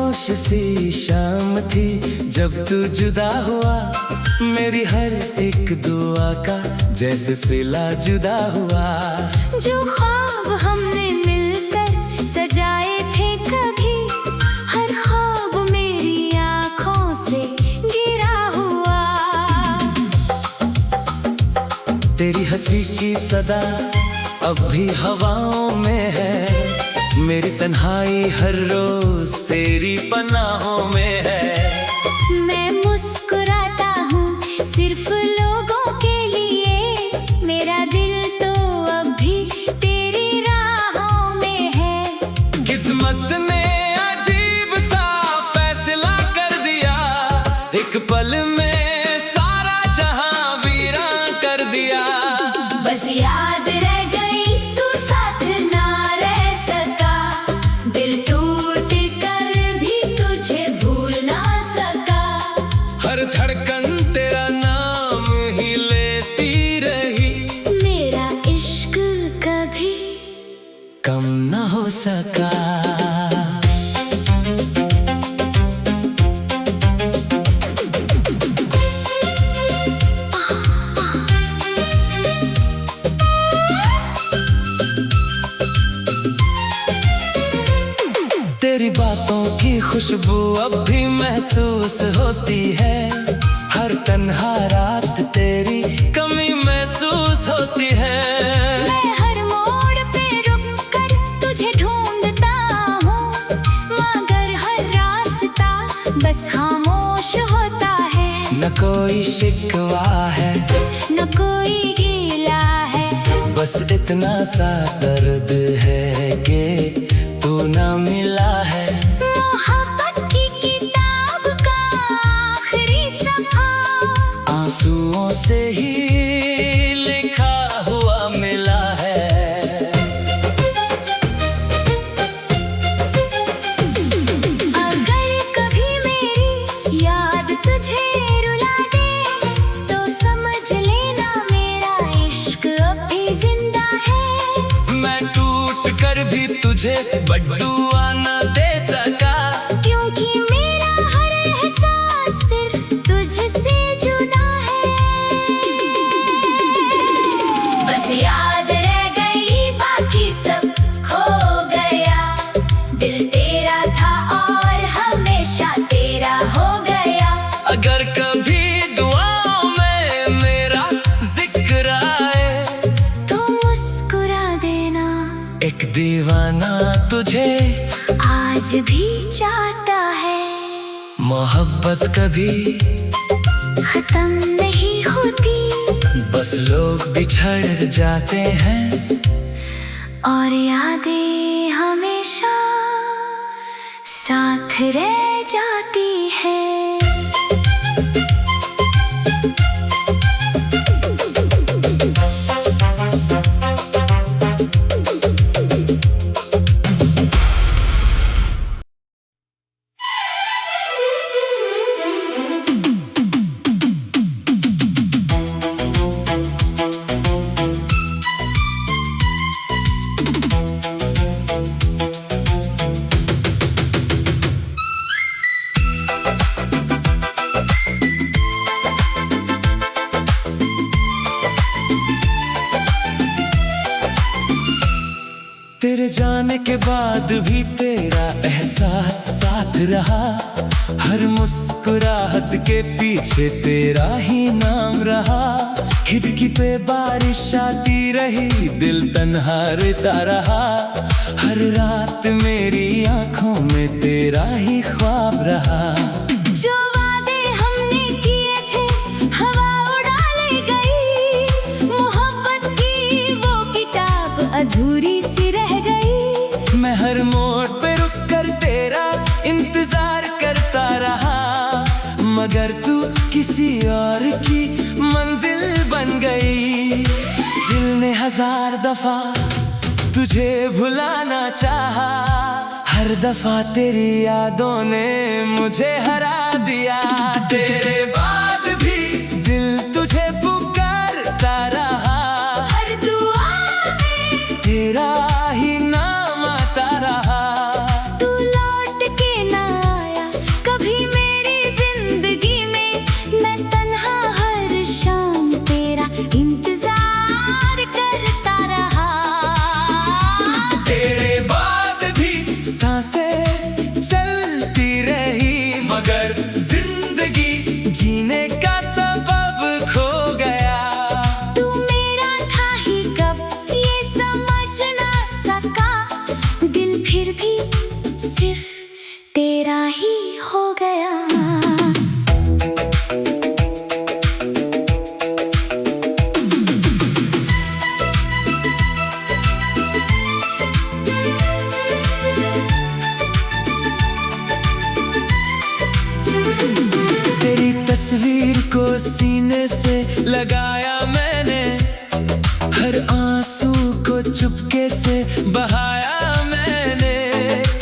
खामोश सी शाम थी जब तू जुदा हुआ। मेरी हर एक दुआ का जैसे सिला जुदा हुआ। जो ख्वाब हमने मिलकर सजाए थे कभी, हर ख्वाब मेरी आँखों से गिरा हुआ। तेरी हंसी की सदा अब भी हवाओं में है। मेरी तन्हाई हर रोज तेरी पनाहों में है। मैं मुस्कुराता हूँ सिर्फ लोगों के लिए, मेरा दिल तो अब भी तेरी राहों में है। किस्मत ने अजीब सा फैसला कर दिया, एक पल में सारा जहां वीरान कर दिया। बस याद रह गई तू साथ ना रह सका, दिल टूट कर भी तुझे भूल ना सका। हर धड़कन तेरा नाम ही लेती रही, मेरा इश्क कभी कम न हो सका। तेरी बातों की खुशबू अब भी महसूस होती है। हर तन्हा रात तेरी कमी महसूस होती है। मैं हर मोड़ पे रुक कर तुझे ढूंढता हूँ, मगर हर रास्ता बस खामोश होता है। न कोई शिकवा है न कोई गीला है, बस इतना सा दर्द है कि तू ना मिला है। मोहब्बत की किताब का आखिरी सफ़ा आंसुओं से ही लिखा हुआ मिला है। अगर कभी मेरी याद तुझे रुला दे, तो समझ लेना मेरा इश्क अब भी जिंदा है। मैं टूट कर भी तुझे बदुआ न दे सका, क्योंकि मेरा हर एहसास सिर्फ तुझसे जुदा है। बस याद रह गई बाकी सब खो गया, दिल तेरा था और हमेशा तेरा हो गया। अगर कभी दुआओं में मेरा जिक्र आए, तो मुस्कुरा देना, एक दीवाना तुझे आज भी चाहता है। मोहब्बत कभी खत्म नहीं होती, बस लोग बिछड़ जाते हैं, और यादें हमेशा साथ रह जाती है। तेरे जाने के बाद भी तेरा एहसास साथ रहा। हर मुस्कुराहट के पीछे तेरा ही नाम रहा। खिड़की पे बारिश आती रही, दिल तन्हा रहता रहा। हर रात मेरी आंखों में तेरा ही ख्वाब रहा। जो वादे हमने किए थे हवा उड़ा ले गई, मोहब्बत की वो किताब अधूरी सी रह गई। मैं हर मोड़ पे रुक कर तेरा इंतजार करता रहा, मगर तू किसी और की मंजिल बन गई। दिल ने 1000 दफा तुझे भुलाना चाहा, हर दफा तेरी यादों ने मुझे हरा दिया। तेरे बाद भी दिल तुझे पुकारता रहा, हर दुआ में तेरा ही नाम आता रहा। तू लौट के ना मगर जिंदगी जीने का सबब खो गया। तू मेरा था ही कब ये समझ ना सका, दिल फिर भी सिर्फ तेरा ही हो गया। तेरी तस्वीर को सीने से लगाया मैंने, हर आंसू को चुपके से बहाया मैंने।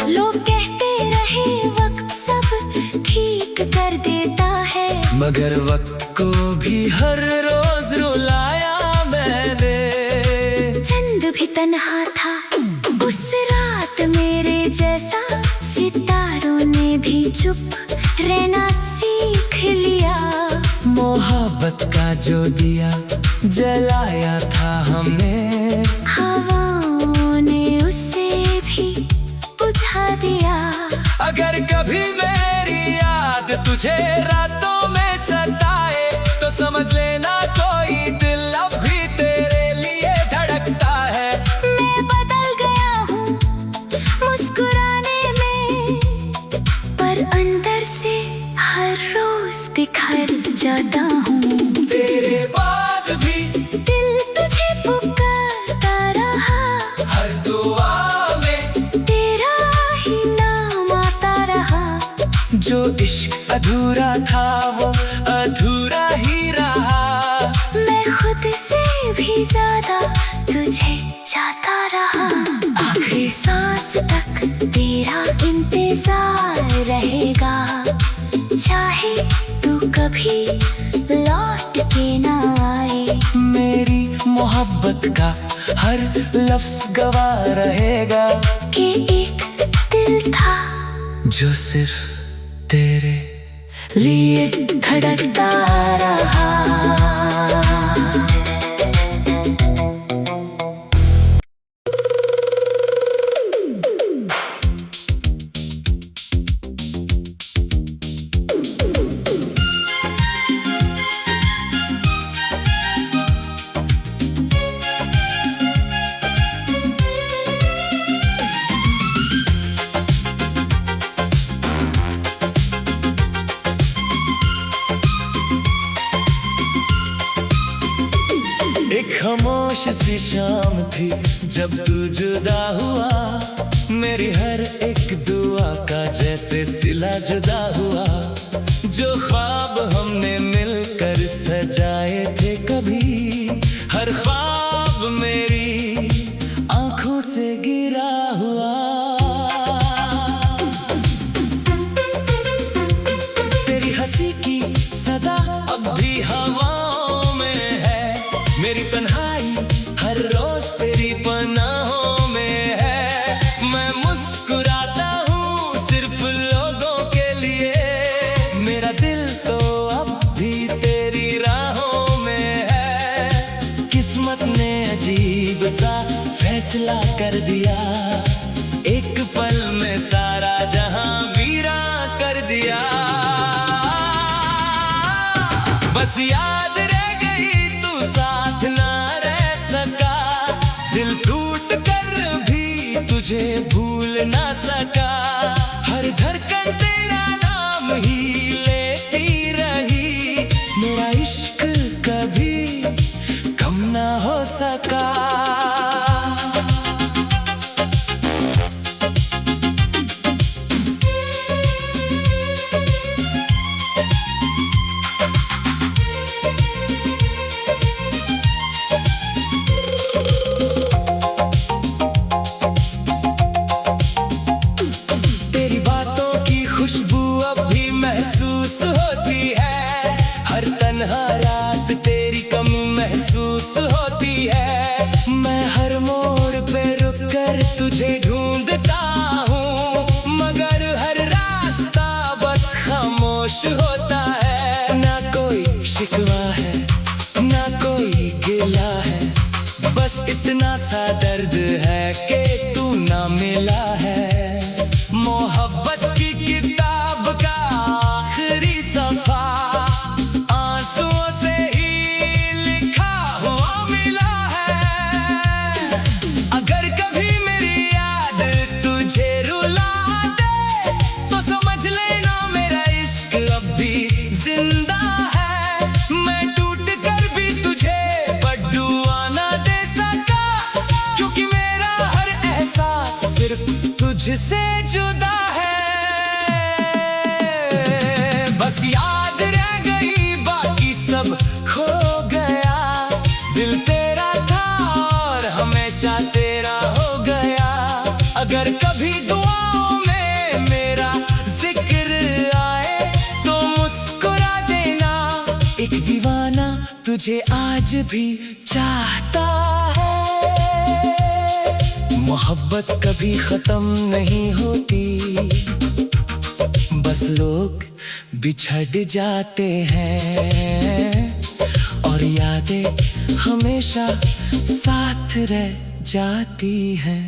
लोग कहते रहे वक्त सब ठीक कर देता है, मगर वक्त को भी हर रोज रुलाया मैंने। चंद भी तन्हा था उस रात मेरे जैसा, सितारों ने भी चुप रहना सीख लिया। मोहब्बत का जो दिया जलाया था हमने, हवाओं ने उसे भी बुझा दिया। अगर कभी मेरी याद तुझे रातों में सताए, तो समझ लेना कोई दिल अब भी तेरे लिए धड़कता है। मैं बदल गया हूँ मुस्कुराने में, पर अंदर से हर रोज बिखर जाता हूँ। तेरे बाद भी दिल तुझे पुकारता रहा, हर दुआ में तेरा ही नाम आता रहा। जो इश्क अधूरा था वो अधूरा ही रहा। मैं खुद से भी ज्यादा तुझे चाहता रहा। आखिरी सांस तक तेरा इंतजार रहेगा, चाहे तू कभी लौट के ना आए। मेरी मोहब्बत का हर लफ्ज गवाह रहेगा कि एक दिल था जो सिर्फ तेरे लिए धड़कता रहा। एक खामोश सी शाम थी जब तू जुदा हुआ, मेरी हर एक दुआ का जैसे सिला जुदा हुआ। जो ख्वाब हमने मिलकर सजाए थे कभी, हर ख्वाब मेरी आंखों से गिरा हुआ। तेरी हंसी की सदा अब भी हवाओं में है, मेरी तन्हाई हर रोज तेरी पनाहों में है। मैं मुस्कुराता हूँ सिर्फ लोगों के लिए, मेरा दिल तो अब भी तेरी राहों में है। किस्मत ने अजीब सा फैसला कर दिया, एक पल में सारा जहां वीरा कर दिया। बस याद रह गई तू साथ ना रह सका, दिल टूट कर भी तुझे भूल ना सका। हर धड़कन तेरा नाम ही लेती रही, मेरा इश्क कभी कम ना हो सका। तुझे आज भी चाहता है। मोहब्बत कभी खत्म नहीं होती, बस लोग बिछड़ जाते हैं और यादें हमेशा साथ रह जाती हैं।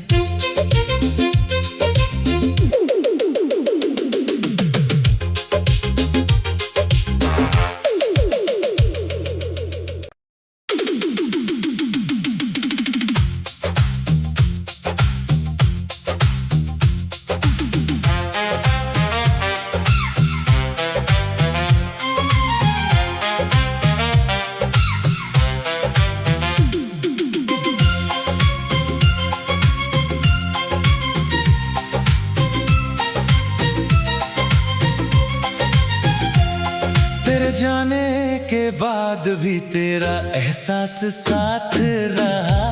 तेरे जाने के बाद भी तेरा एहसास साथ रहा।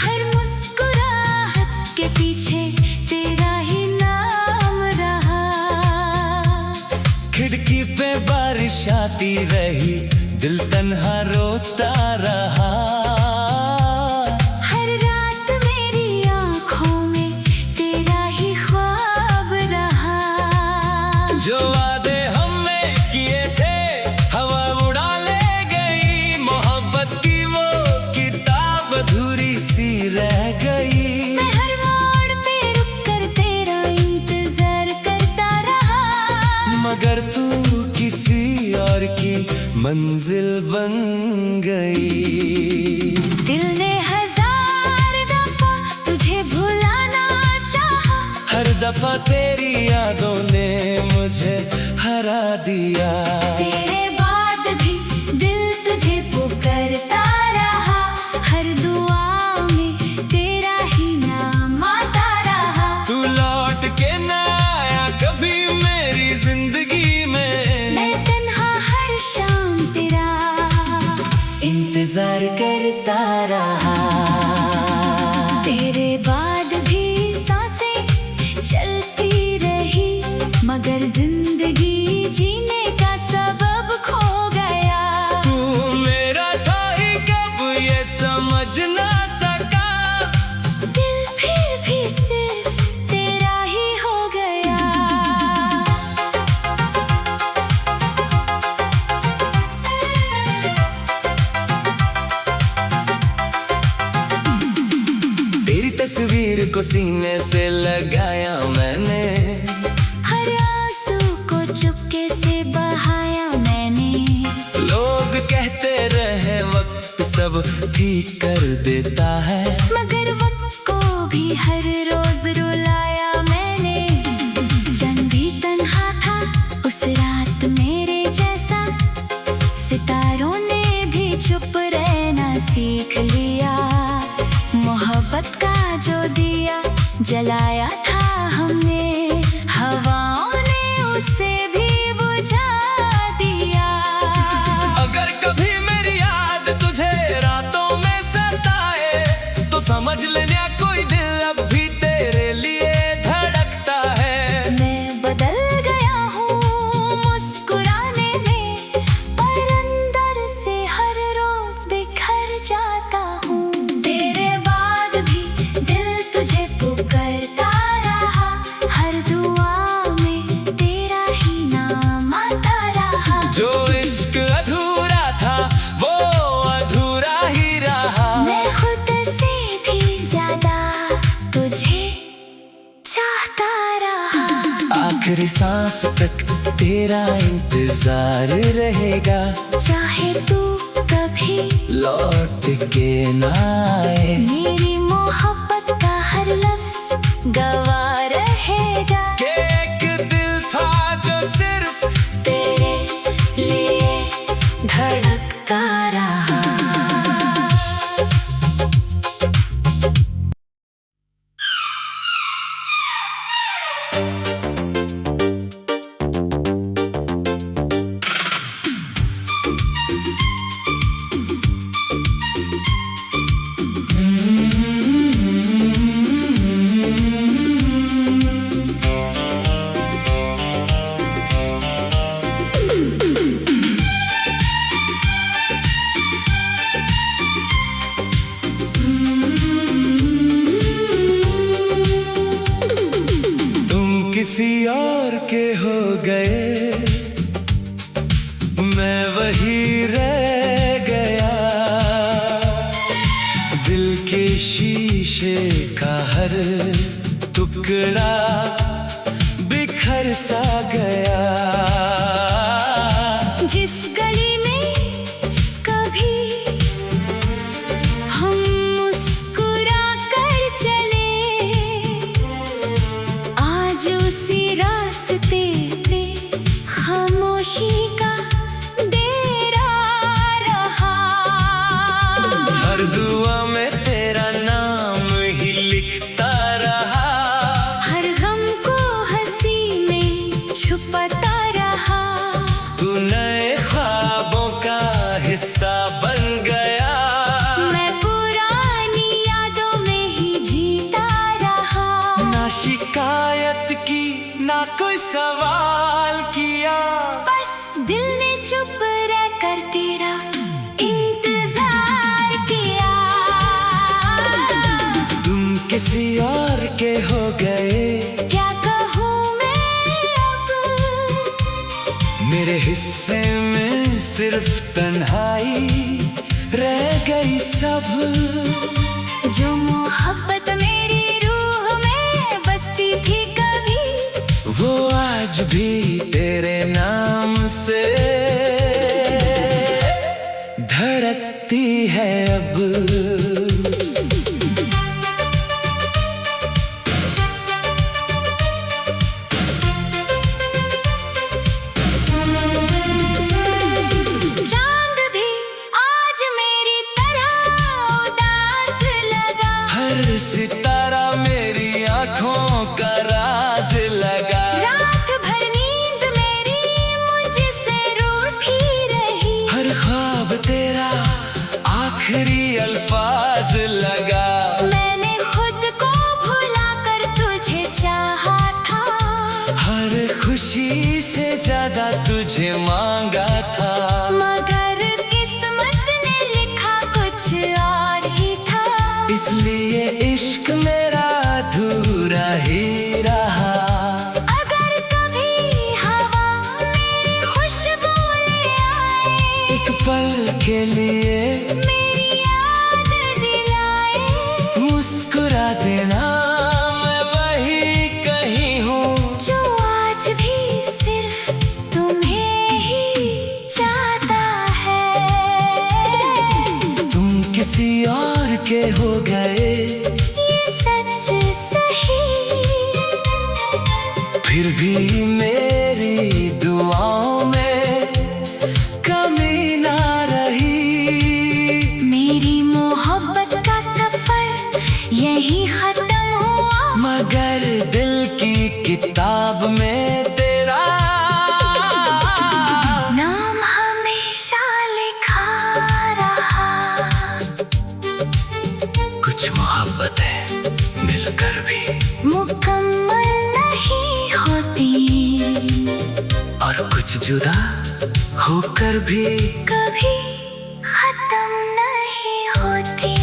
हर मुस्कुराहट के पीछे तेरा ही नाम रहा। खिड़की पे बारिश आती रही, दिल तन्हा रोता रहा। हर रात मेरी आँखों में तेरा ही ख्वाब रहा। जो वादे हमने किए थे हवा उड़ा ले गई, मोहब्बत की वो किताब अधूरी सी रह गई। मैं हर मोड़ पे रुक कर तेरा इंतजार करता रहा, मगर तू किसी और की मंजिल बन गई। दिल ने हजार दफा तुझे भुलाना चाहा, हर दफा तेरी यादों ने मुझे हरा दिया। तेरे बाद भी दिल तुझे पुकारता रहा। हर दुआ में तेरा ही नाम आता रहा। तू लौट के ना आया कभी मेरी जिंदगी में, मैं तन्हा हर शाम तेरा इंतजार करता रहा। तेरे बाद भी सांसें चलती रही, मगर जिंदगी जीने का सबब खो गया। तू मेरा था ही कब ये समझ ना सका, दिल फिर भी सिर्फ तेरा ही हो गया। तेरी तस्वीर को सीने से लगाया मैंने, हर आंसू को चुपके से बहाया मैंने। लोग कहते रहे वक्त सब ठीक कर देता है, मगर वक्त को भी हर रोज रुलाया मैंने। जन भी तन्हा था उस रात मेरे जैसा, सितारों ने भी चुप रहना सीख लिया। मोहब्बत का जो दिया जलाया था हमने, हवाओं ने उसे भी बुझा दिया। अगर कभी मेरी याद तुझे रातों में सताए, तो समझ लेना कोई दिल अब भी तेरे लिए धड़कता है। मैं बदल गया हूँ मुस्कुराने में, पर अंदर से हर रोज बिखर जाता हूँ। तेरे बाद भी दिल तुझे पुकारता रहा, हर दुआ में तेरा ही नाम आता रहा। जो इश्क अधूरा था वो अधूरा ही रहा। मैं खुद से भी ज्यादा तुझे चाहता रहा। आखिरी सांस तक तेरा इंतजार रहेगा, चाहे तू कभी लौट के ना आए। मेरी मोहब्बत का हर लफ्ज गवाह रहेगा, कि एक दिल था जो सिर्फ तेरे लिए धड़कता रहा। और के हो गए, मैं वही रह गया। दिल के शीशे का हर टुकड़ा बिखर सा गया। जिस गली में कभी हम मुस्कुरा कर चले, आज उसी रास्ते पे खामोशी का डेरा रहा। हर दुआ में तेरा नाम ही लिखता रहा, हर गम को हंसी में छुपाता रहा। तू नए ख्वाबों का हिस्सा बन गया, मैं पुरानी यादों में ही जीता रहा। ना शिकायत की ना कोई सवाल किया, बस दिल ने चुप रह कर तेरा इंतजार किया। तुम किसी और के हो गए, क्या कहूँ मैं अब, मेरे हिस्से में सिर्फ तन्हाई रह गई सब। जो मोहब्बत मेरी रूह में बसती थी कभी, वो आज भी तेरे नाम से धड़कती है अब। चांद भी आज मेरी तरह उदास लगा। हर सितारा मेरी आंखों का राज लगा। रात भर नींद मेरी मुझसे रूठी रही, हर ख्वाब तेरा आखिरी अल्फाज लगा। मैंने खुद को भुला कर तुझे चाहा था। हर खुशी से ज्यादा तुझे मांगा था, मगर किस्मत ने लिखा कुछ और ही था। इसलिए इश्क मेरा अधूरा ही रहा। अगर कभी हवा मेरी खुशबू ले आए, एक पल के लिए मेरी याद दिलाए, मुस्कुरा देना, मैं वही कहीं हूँ जो आज भी सिर्फ तुम्हें ही चाहता है। तुम किसी और के हो गए, ये सच सही, फिर भी मेरी दुआओं में कमी ना रही। मेरी मोहब्बत का सफर यही खत्म हुआ, मगर दिल की किताब में तेरा नाम हमेशा लिखा रहा। कुछ मोहब्बत है मिलकर भी, मुकम्मल नहीं होती, और कुछ जुदा होकर भी कभी खत्म नहीं होती।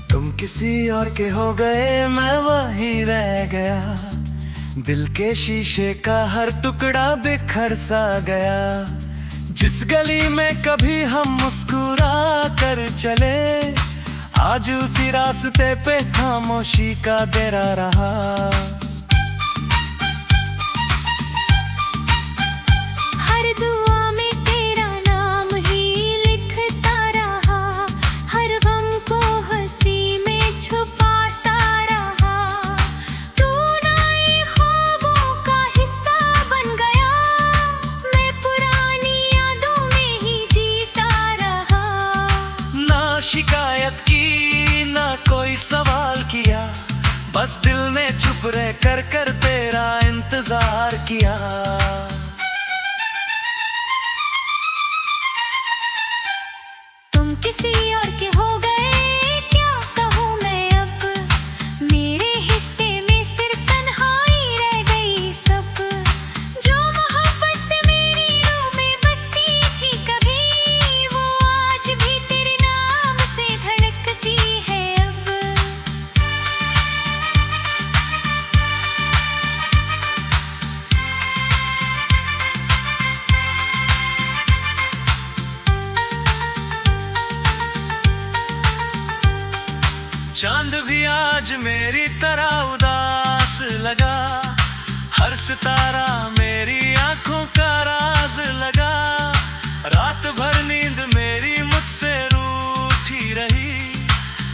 तुम किसी और के हो गए, मैं वही रह गया। दिल के शीशे का हर टुकड़ा बिखर सा गया। जिस गली में कभी हम मुस्कुरा कर चले, आज उसी रास्ते पे खामोशी का डेरा रहा। हर दुआ में तेरा नाम ही लिखता रहा, हर गम को हंसी में छुपाता रहा। तू नए ख्वाबों का हिस्सा बन गया, मैं पुरानी यादों में ही जीता रहा। ना शिकायत की ना कोई सवाल किया, बस दिल ने चुप रह कर तेरा इंतजार किया। किसी और के हो गए, क्या कहूँ मैं अब। मेरे हिस्से में सिर्फ तन्हाई रह गई सब। जो मोहब्बत मेरी रूह में बसती थी कभी, वो आज भी तेरे नाम से धड़कती है अब। चांद भी आज मेरी तरह उदास लगा, हर सितारा मेरी आंखों का राज लगा। रात भर नींद मेरी मुझसे रूठी रही,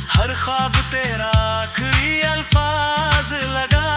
हर ख्वाब तेरा आखिरी अल्फाज लगा।